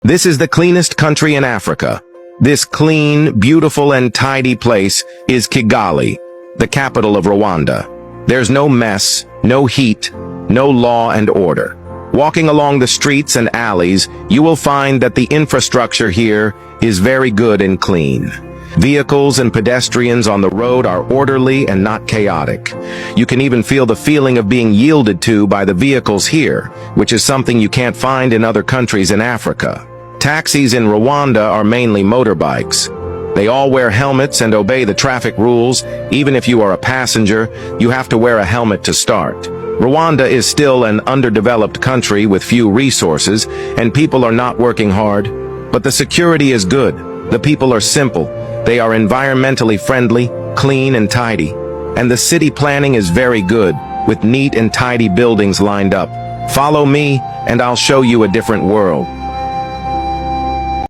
This is the cleanest country in Africa. This clean, beautiful, and tidy place is Kigali, the capital of Rwanda. There's no mess, no heat, no law and order. Walking along the streets and alleys, you will find that the infrastructure here is very good and clean. Vehicles and pedestrians on the road are orderly and not chaotic. You can even feel the feeling of being yielded to by the vehicles here, which is something you can't find in other countries in Africa. Taxis in Rwanda are mainly motorbikes. They all wear helmets and obey the traffic rules. Even if you are a passenger, you have to wear a helmet to start. Rwanda is still an underdeveloped country with few resources, and people are not working hard. But the security is good. The people are simple. They are environmentally friendly, clean and tidy. And the city planning is very good, with neat and tidy buildings lined up. Follow me, and I'll show you a different world.